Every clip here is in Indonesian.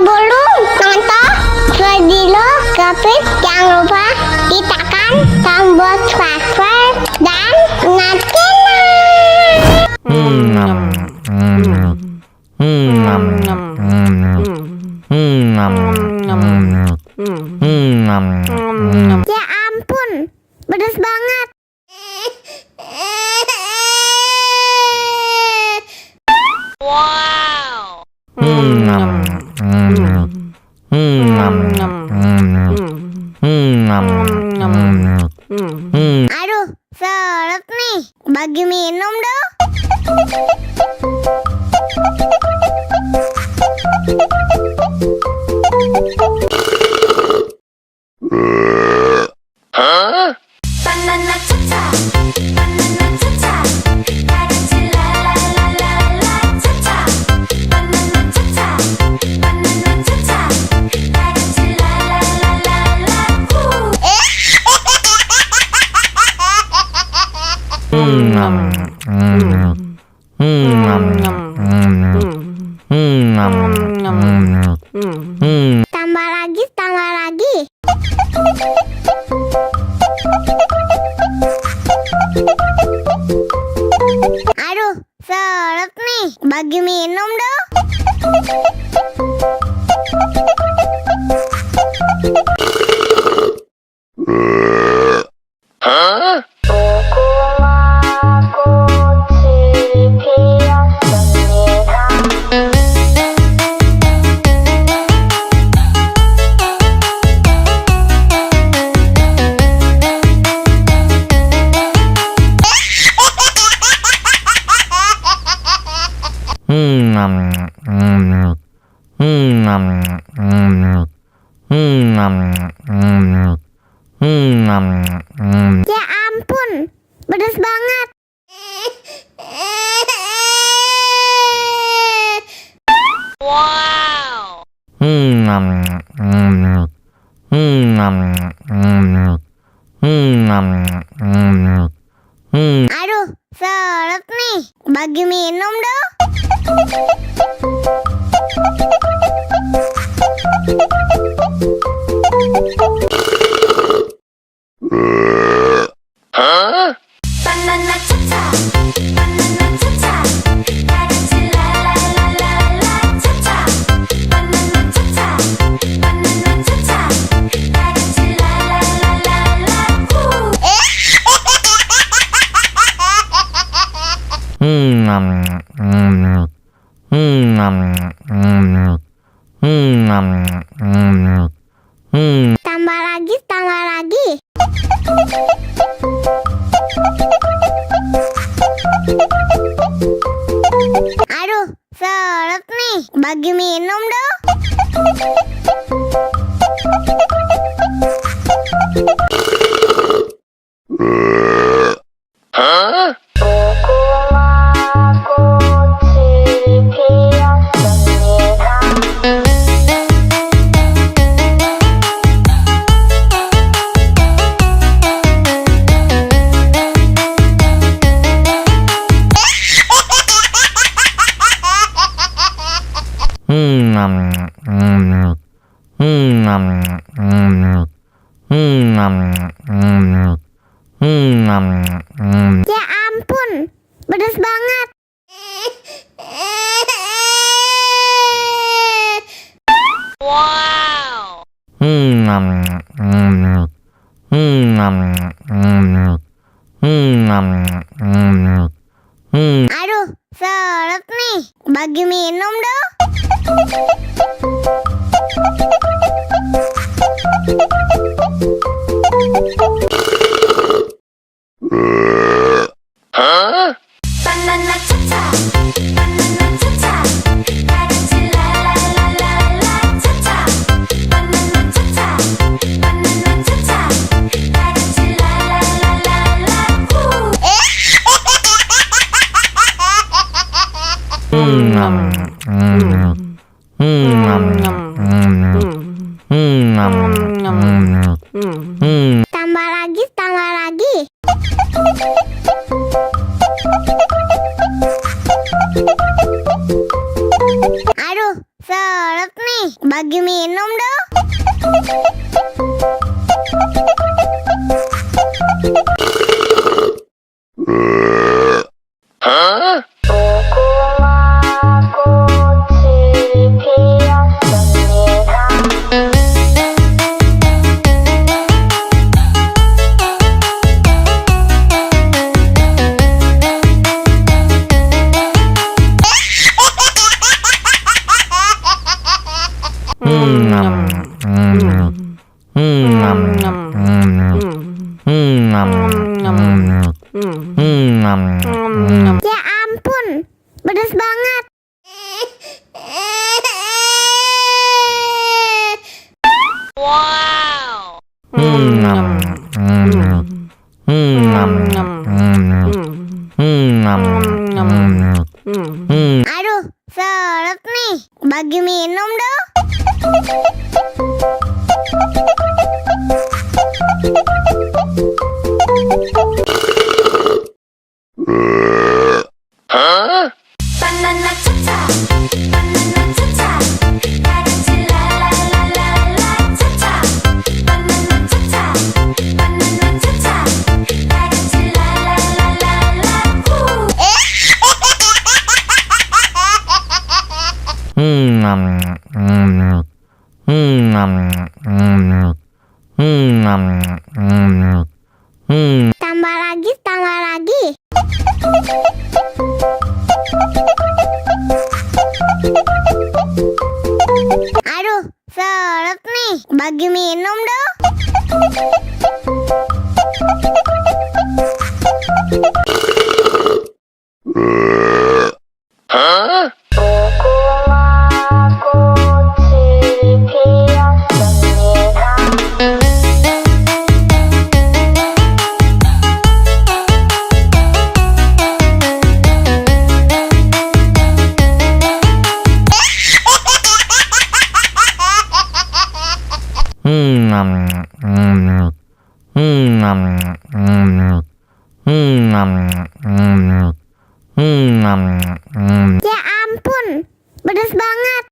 Sebelum nonton video Kepit, jangan lupa tekan tombol subscribe dan nyalakan. Ya ampun, pedas banget. Wow. Aduh, seret nih. Bagi minum dong. Banana cha-cha, banana cha-cha, karanci la la la la la cha-cha. Banana cha-cha, banana cha-cha, karanci la la la la la. Tambah lagi, tambah lagi. Aduh, seret nih. Bagi minum dong. Ya ampun, pedas banget. Wow. Aduh, seret nih. Bagi minum dong. Banana cha-cha, banana cha-cha, karanci la la la la la cha-cha. Banana cha-cha, banana cha-cha, karanci la la la la la. Tambah lagi, tambah lagi. Aduh, seret nih. Bagi minum dong. Ya ampun, pedas banget. Wow. Aduh, seret nih. Bagi minum dong. Banana cha-cha, banana cha-cha, karanci la la la la la cha-cha. Banana cha-cha, banana cha-cha, karanci la la la la la. Tambah lagi, tambah lagi. Aduh, seret nih. bagi minum dong. Ya ampun, pedas banget. Aduh, seret nih. Bagi minum dong. Banana cha-cha, banana cha-cha, karanci la la la la la cha-cha. Banana cha-cha, banana cha-cha, karanci la la la la la. Tambah lagi, tambah lagi. Aduh, seret nih. Bagi minum dong. Ya ampun, pedas banget.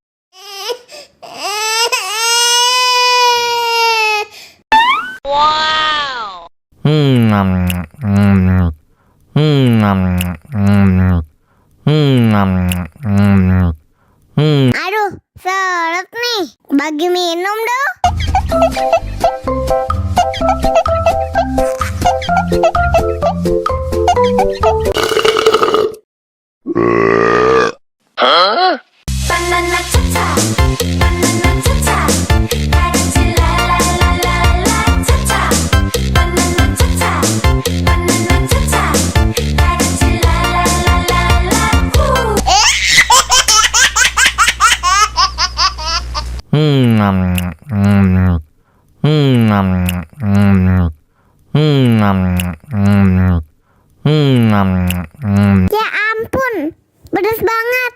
Aduh, seret nih. Bagi minum dong. Banana cha-cha, banana cha-cha, karanci la la la la la cha-cha. Banana cha-cha, banana cha-cha, karanci la la la la la. Ya ampun, pedas banget.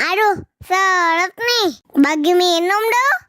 Aduh, seret nih. Bagi minum dong.